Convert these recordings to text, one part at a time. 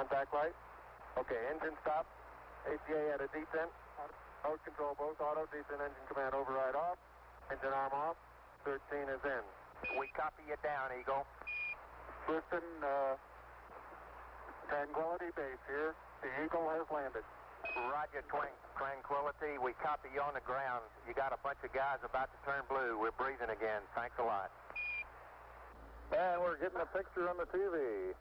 Contact light. Okay, engine stop. ACA at a descent. Mode control both auto, descent engine command override off. Engine arm off. 13 is in. We copy you down, Eagle. Listen, Tranquility Base here. The Eagle has landed. Roger, Tranquility. We copy you on the ground. You got a bunch of guys about to turn blue. We're breathing again. Thanks a lot. And we're getting a picture on the TV.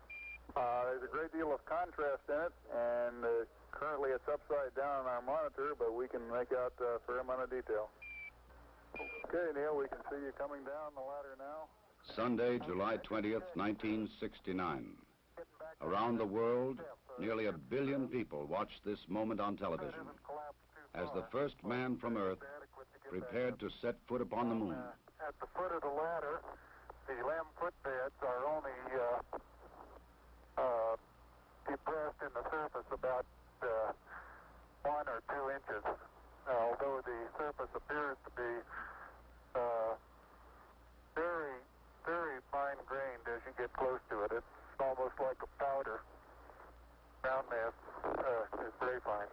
There's a great deal of contrast in it, and currently it's upside down on our monitor, but we can make out a fair amount of detail. Okay, Neil, we can see you coming down the ladder now. Sunday, July 20th, 1969. Around the world, nearly 1 billion people watched this moment on television as the first man from Earth prepared to set foot upon the moon. At the foot of the ladder, the LEM footbeds are only depressed in the surface about 1 or 2 inches, although the surface appears to be very, very fine-grained as you get close to it. It's almost like a powder. Ground mass is very fine.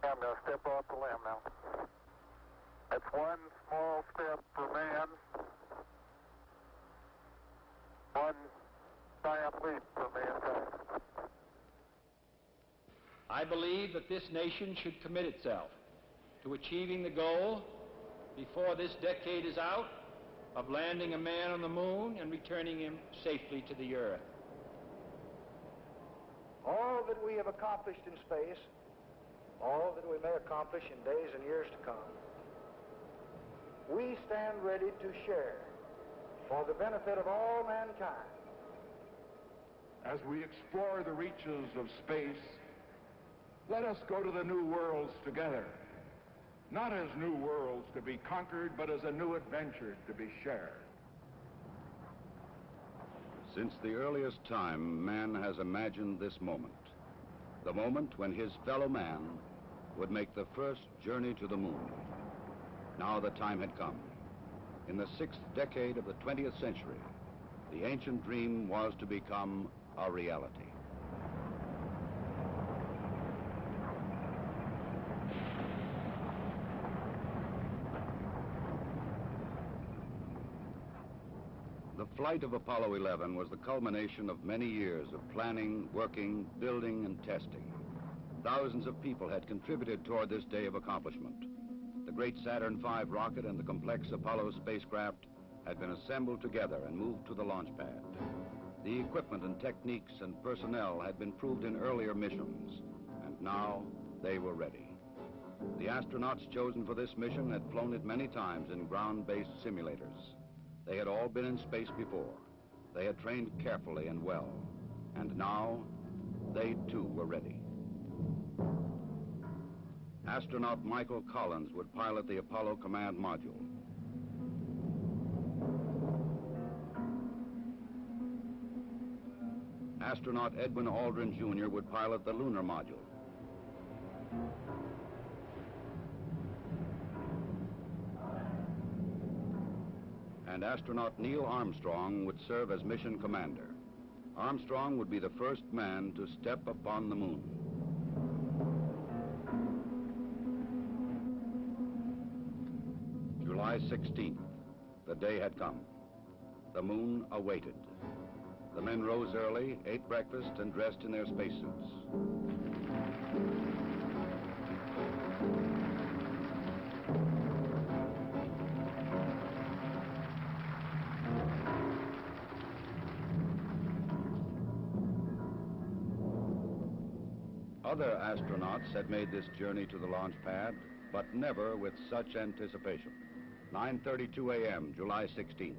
I'm going to step off the LEM now. That's one small step for man, one giant leap for mankind. I believe that this nation should commit itself to achieving the goal before this decade is out of landing a man on the moon and returning him safely to the earth. All that we have accomplished in space, all that we may accomplish in days and years to come, we stand ready to share for the benefit of all mankind. As we explore the reaches of space, let us go to the new worlds together, not as new worlds to be conquered, but as a new adventure to be shared. Since the earliest time, man has imagined this moment, the moment when his fellow man would make the first journey to the moon. Now the time had come. In the 6th decade of the 20th century, the ancient dream was to become a reality. The flight of Apollo 11 was the culmination of many years of planning, working, building, and testing. Thousands of people had contributed toward this day of accomplishment. The great Saturn V rocket and the complex Apollo spacecraft had been assembled together and moved to the launch pad. The equipment and techniques and personnel had been proved in earlier missions, and now they were ready. The astronauts chosen for this mission had flown it many times in ground-based simulators. They had all been in space before. They had trained carefully and well, and now they too were ready. Astronaut Michael Collins would pilot the Apollo command module. Astronaut Edwin Aldrin, Jr. would pilot the lunar module. And astronaut Neil Armstrong would serve as mission commander. Armstrong would be the first man to step upon the moon. July 16th, the day had come. The moon awaited. The men rose early, ate breakfast, and dressed in their spacesuits. Other astronauts had made this journey to the launch pad, but never with such anticipation. 9:32 a.m., July 16th.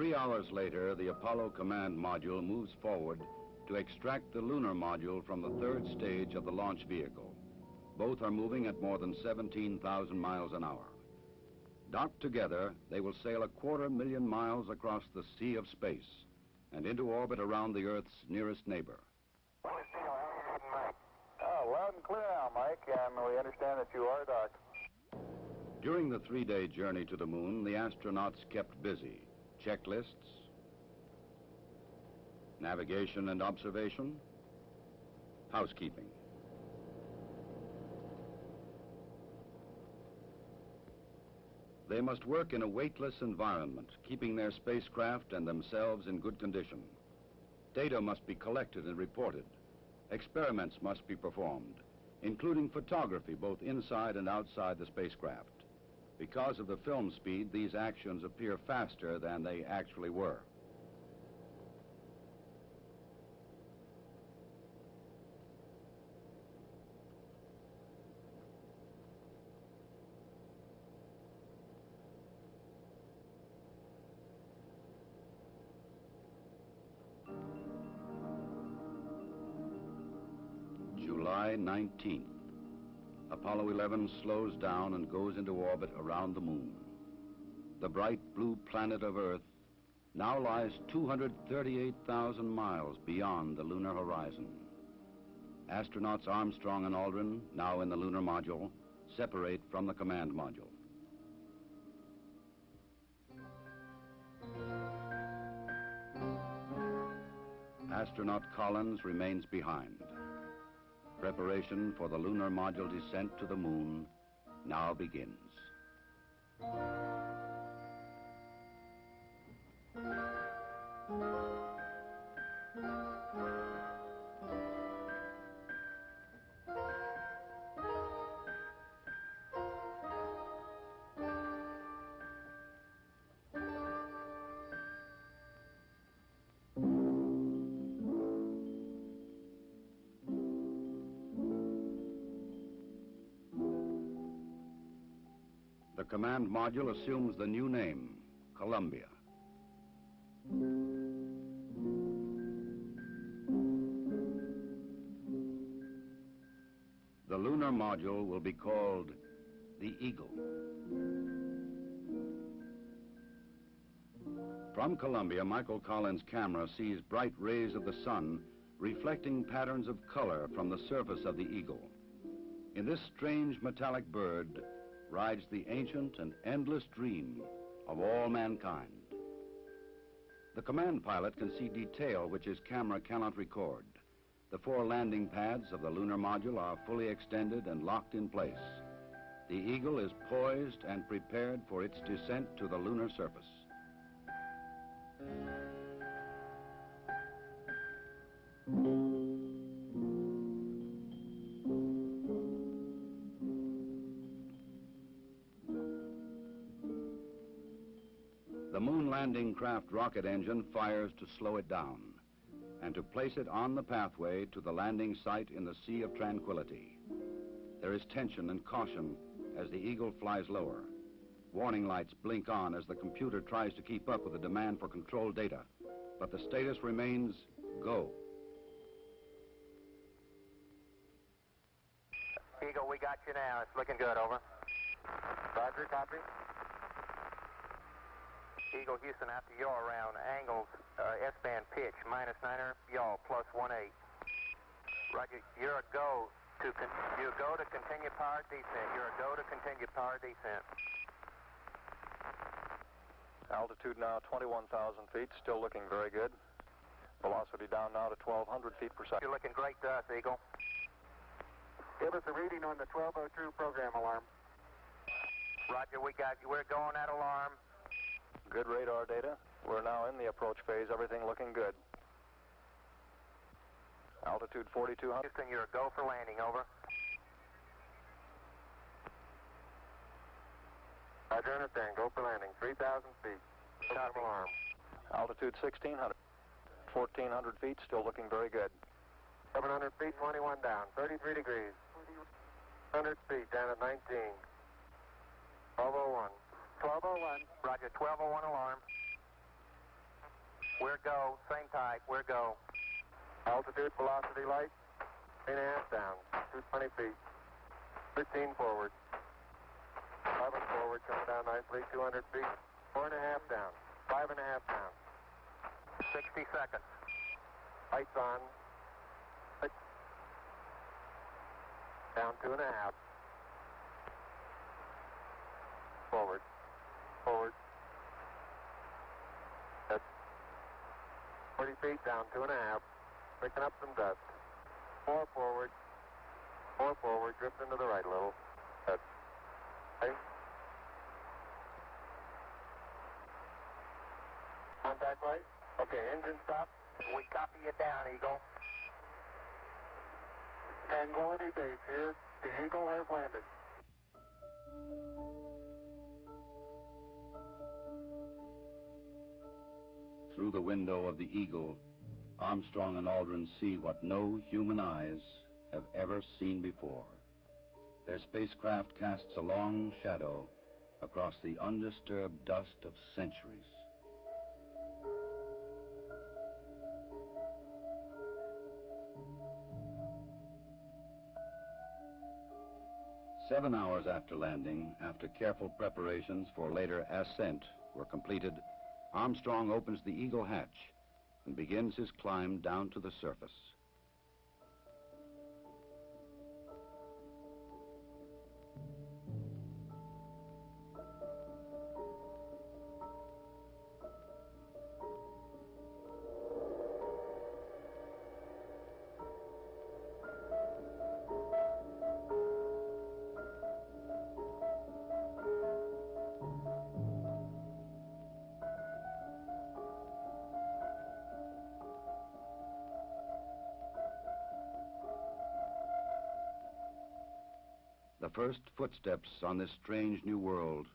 3 hours later, the Apollo command module moves forward to extract the lunar module from the third stage of the launch vehicle. Both are moving at more than 17,000 miles an hour. Docked together, they will sail 250,000 miles across the sea of space and into orbit around the Earth's nearest neighbor. Oh, loud and clear now, Mike, and we understand that you are docked. During the 3-day journey to the moon, the astronauts kept busy. Checklists, navigation and observation, housekeeping. They must work in a weightless environment, keeping their spacecraft and themselves in good condition. Data must be collected and reported. Experiments must be performed, including photography both inside and outside the spacecraft. Because of the film speed, these actions appear faster than they actually were. July 19th. Apollo 11 slows down and goes into orbit around the moon. The bright blue planet of Earth now lies 238,000 miles beyond the lunar horizon. Astronauts Armstrong and Aldrin, now in the lunar module, separate from the command module. Astronaut Collins remains behind. Preparation for the lunar module descent to the moon now begins. The command module assumes the new name, Columbia. The lunar module will be called the Eagle. From Columbia, Michael Collins' camera sees bright rays of the sun reflecting patterns of color from the surface of the Eagle. In this strange metallic bird rides the ancient and endless dream of all mankind. The command pilot can see detail which his camera cannot record. The 4 landing pads of the lunar module are fully extended and locked in place. The Eagle is poised and prepared for its descent to the lunar surface. The moon landing craft rocket engine fires to slow it down and to place it on the pathway to the landing site in the Sea of Tranquility. There is tension and caution as the Eagle flies lower. Warning lights blink on as the computer tries to keep up with the demand for control data, but the status remains go. Eagle, we got you now. It's looking good, over. Roger, copy. Eagle Houston, after yaw around, angles, S-band pitch, -9er, yaw, +18. Roger, you're a go to continue power descent. You're a go to continue power descent. Altitude now 21,000 feet, still looking very good. Velocity down now to 1,200 feet per second. You're looking great to us, Eagle. Give us a reading on the 1202 program alarm. Roger, we got you. We're going at alarm. Good radar data. We're now in the approach phase, everything looking good. Altitude 4,200. Houston, you're a go for landing, over. Roger, understand. Go for landing. 3,000 feet. Copy. Alarm. Altitude 1,600. 1,400 feet, still looking very good. 700 feet, 21 down. 33 degrees. 100 feet, down at 19. 1201. 1201. Roger, 1201 alarm. You're a go. Same type. We're go. Altitude, velocity, light. 3.5 down. 220 feet. 15 forward. 11 forward. Coming down nicely. 200 feet. 4.5 down. 5.5 down. 60 seconds. Lights on. 6. Down 2.5. Forward. Forward. That's 40 feet down 2.5. Picking up some dust. 4 forward. 4 forward. Drift into the right a little. That's 8. Contact light. Okay, engine stop. We copy you down, Eagle. Tranquility Base here. The Eagle has landed. Through the window of the Eagle, Armstrong and Aldrin see what no human eyes have ever seen before. Their spacecraft casts a long shadow across the undisturbed dust of centuries. Seven hours after landing, after careful preparations for later ascent were completed, Armstrong opens the Eagle hatch and begins his climb down to the surface. The first footsteps on this strange new world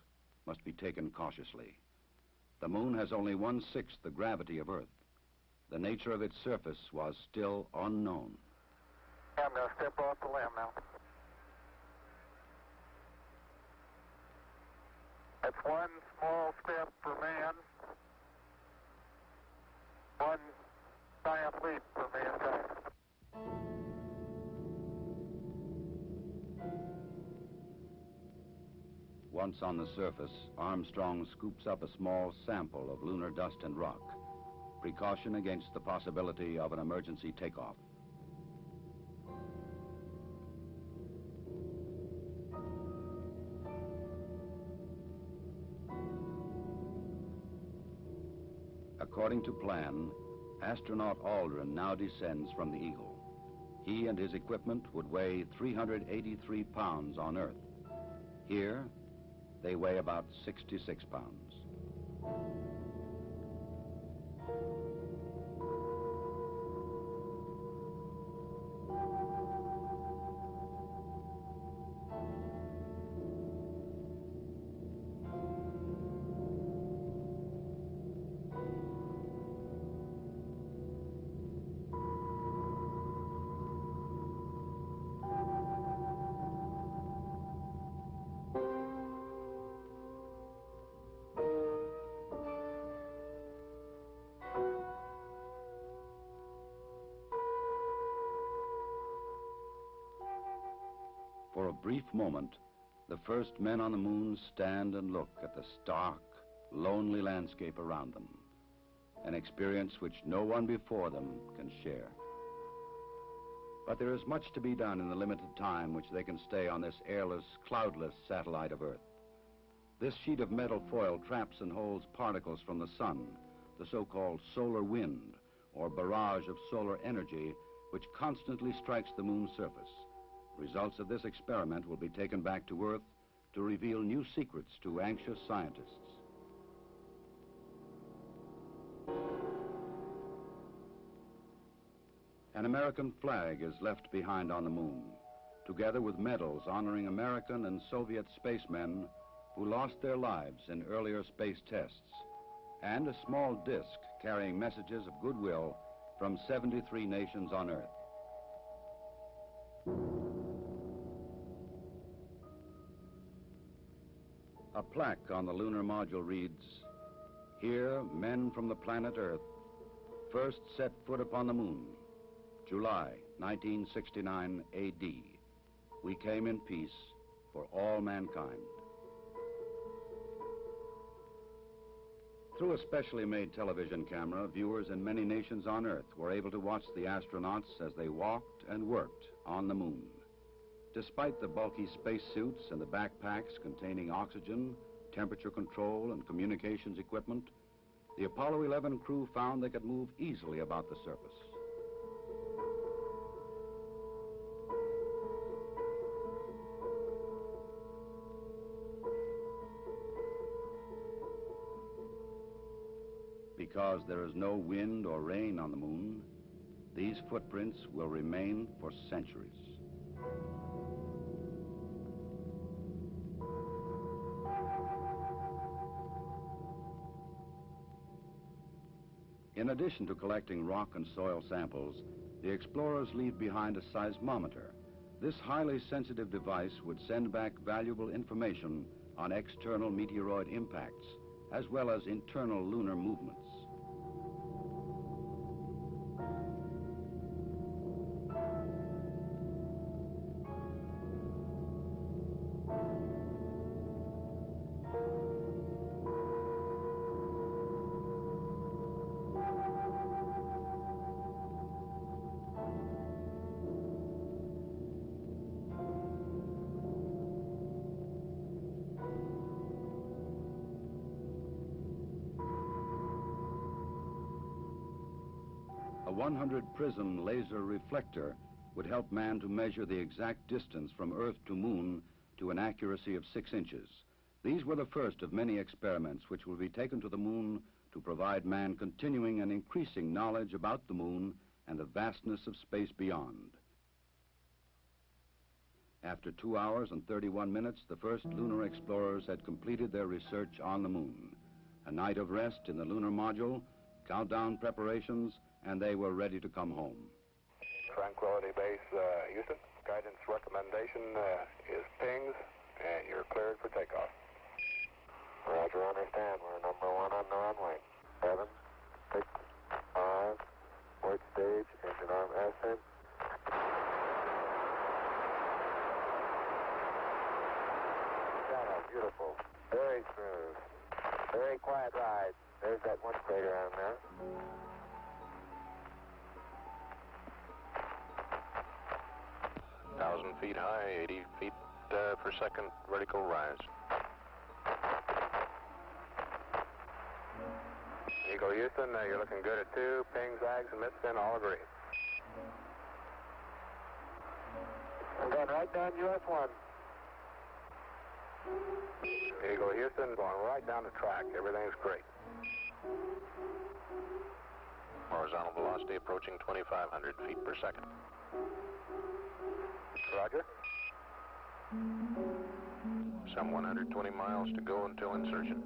must be taken cautiously. The moon has only 1/6 the gravity of Earth. The nature of its surface was still unknown. I'm going to step off the limb now. That's one small step for man. One giant leap for mankind. Once on the surface, Armstrong scoops up a small sample of lunar dust and rock, precaution against the possibility of an emergency takeoff. According to plan, astronaut Aldrin now descends from the Eagle. He and his equipment would weigh 383 pounds on Earth. Here, they weigh about 66 pounds. For a brief moment, the first men on the moon stand and look at the stark, lonely landscape around them, an experience which no one before them can share. But there is much to be done in the limited time which they can stay on this airless, cloudless satellite of Earth. This sheet of metal foil traps and holds particles from the sun, the so-called solar wind, or barrage of solar energy, which constantly strikes the moon's surface. Results of this experiment will be taken back to Earth to reveal new secrets to anxious scientists. An American flag is left behind on the moon, together with medals honoring American and Soviet spacemen who lost their lives in earlier space tests, and a small disc carrying messages of goodwill from 73 nations on Earth. A plaque on the lunar module reads, "Here, men from the planet Earth first set foot upon the moon, July 1969 A.D. We came in peace for all mankind. Through a specially made television camera, viewers in many nations on Earth were able to watch the astronauts as they walked and worked on the moon. Despite the bulky spacesuits and the backpacks containing oxygen, temperature control, and communications equipment, the Apollo 11 crew found they could move easily about the surface. Because there is no wind or rain on the moon, these footprints will remain for centuries. In addition to collecting rock and soil samples, the explorers leave behind a seismometer. This highly sensitive device would send back valuable information on external meteoroid impacts, as well as internal lunar movements. A 100-prism laser reflector would help man to measure the exact distance from Earth to Moon to an accuracy of 6 inches. These were the first of many experiments which will be taken to the Moon to provide man continuing and increasing knowledge about the Moon and the vastness of space beyond. After 2 hours and 31 minutes, the first lunar explorers had completed their research on the Moon. A night of rest in the lunar module, countdown preparations, and they were ready to come home. Tranquility Base, Houston. Guidance recommendation is pings, and you're cleared for takeoff. Roger, understand. We're number 1 on the runway. 7, 6, 5, port stage, engine arm ascent. Beautiful. Very smooth. Very quiet ride. There's that one crater on there. Feet high, 80 feet per second vertical rise. Eagle Houston, you're looking good at 2. Ping, zags, and midspin all agree. And then right down US 1. Eagle Houston, going right down the track. Everything's great. Horizontal velocity approaching 2,500 feet per second. Roger. Some 120 miles to go until insertion.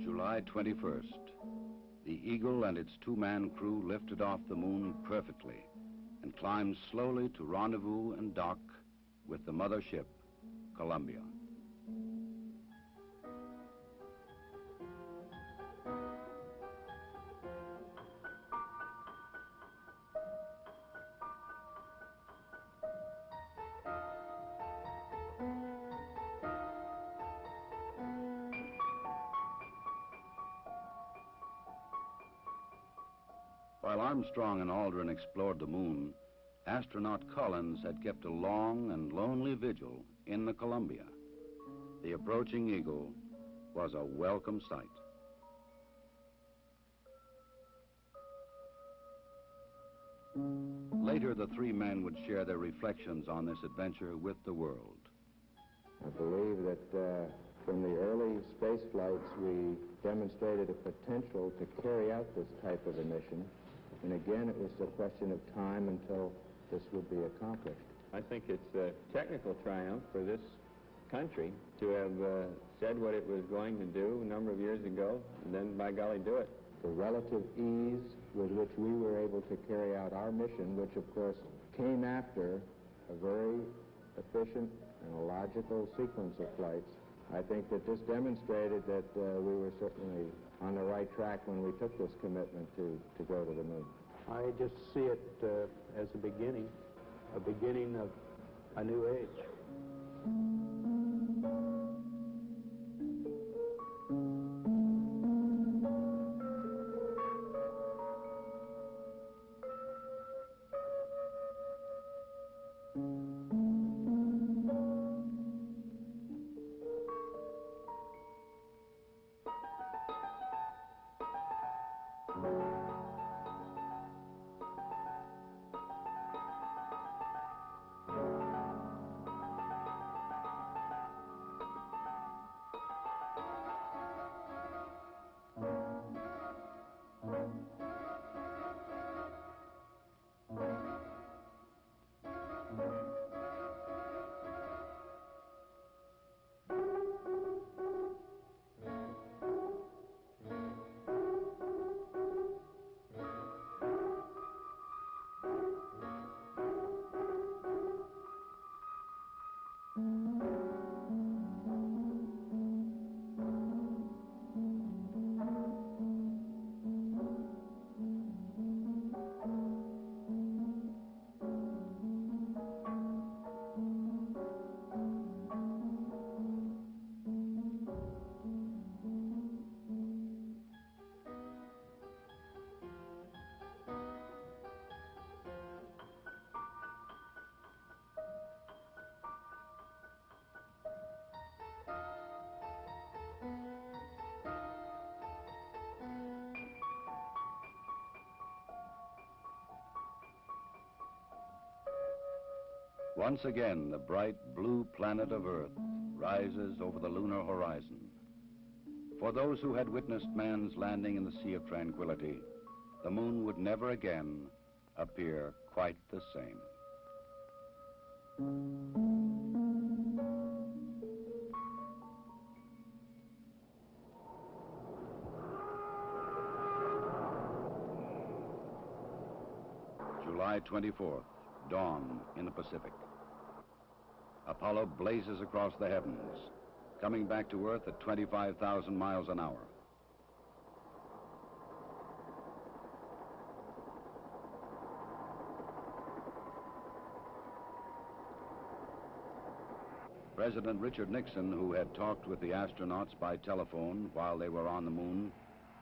July 21st. The Eagle and its 2-man crew lifted off the Moon perfectly and climbed slowly to rendezvous and dock with the mothership, Columbia. While Armstrong and Aldrin explored the Moon, astronaut Collins had kept a long and lonely vigil in the Columbia. The approaching Eagle was a welcome sight. Later, the 3 men would share their reflections on this adventure with the world. I believe that from the early space flights, we demonstrated a potential to carry out this type of a mission. And again, it was a question of time until this would be accomplished. I think it's a technical triumph for this country to have said what it was going to do a number of years ago, and then, by golly, do it. The relative ease with which we were able to carry out our mission, which, of course, came after a very efficient and a logical sequence of flights, I think that this demonstrated that we were certainly on the right track when we took this commitment to go to the moon. I just see it as a beginning of a new age. Once again, the bright blue planet of Earth rises over the lunar horizon. For those who had witnessed man's landing in the Sea of Tranquility, the moon would never again appear quite the same. July 24th, dawn in the Pacific. Apollo blazes across the heavens, coming back to Earth at 25,000 miles an hour. President Richard Nixon, who had talked with the astronauts by telephone while they were on the moon,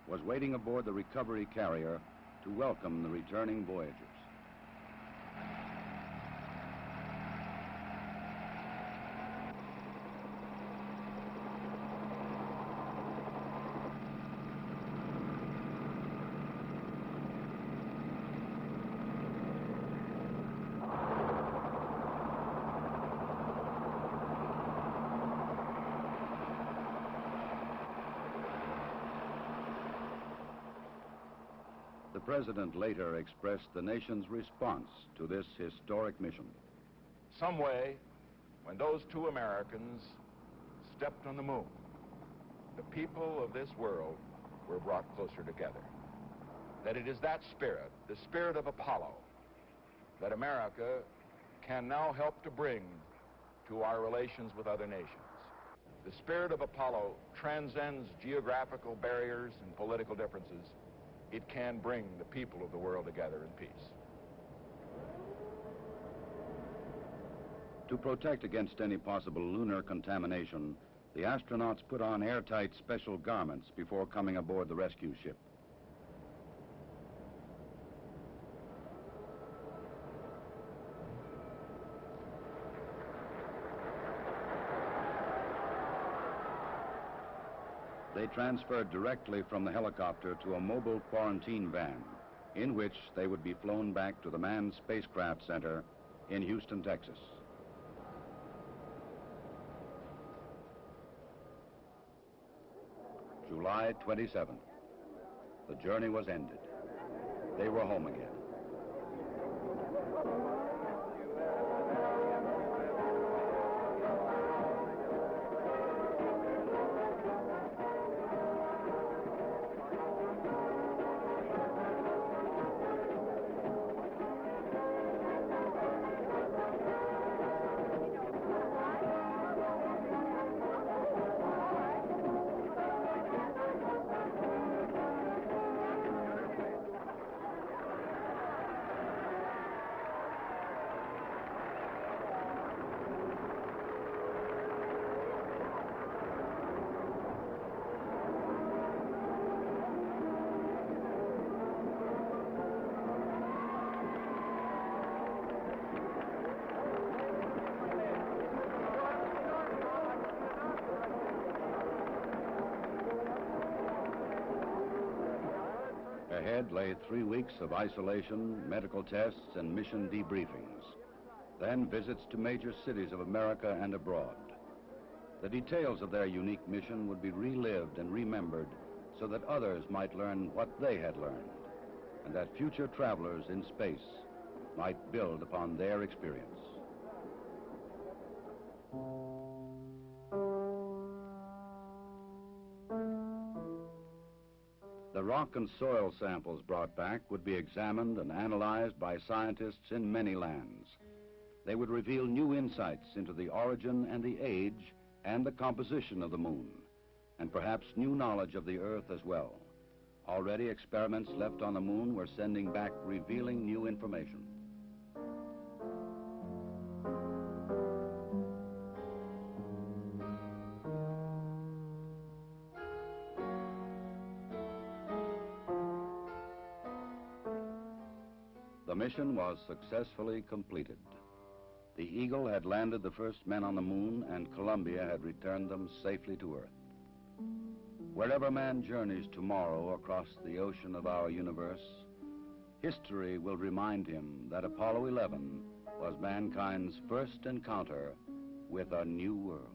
was waiting aboard the recovery carrier to welcome the returning voyagers. The president later expressed the nation's response to this historic mission. Some way, when those two Americans stepped on the moon, the people of this world were brought closer together. That it is that spirit, the spirit of Apollo, that America can now help to bring to our relations with other nations. The spirit of Apollo transcends geographical barriers and political differences. It can bring the people of the world together in peace. To protect against any possible lunar contamination, the astronauts put on airtight special garments before coming aboard the rescue ship. They transferred directly from the helicopter to a mobile quarantine van, in which they would be flown back to the Manned Spacecraft Center in Houston, Texas. July 27th. The journey was ended. They were home again. Ahead lay 3 weeks of isolation, medical tests, and mission debriefings. Then visits to major cities of America and abroad. The details of their unique mission would be relived and remembered so that others might learn what they had learned, and that future travelers in space might build upon their experience. The rock and soil samples brought back would be examined and analyzed by scientists in many lands. They would reveal new insights into the origin and the age and the composition of the moon, and perhaps new knowledge of the Earth as well. Already experiments left on the moon were sending back revealing new information. The mission was successfully completed. The Eagle had landed the first men on the moon, and Columbia had returned them safely to Earth. Wherever man journeys tomorrow across the ocean of our universe, history will remind him that Apollo 11 was mankind's first encounter with a new world.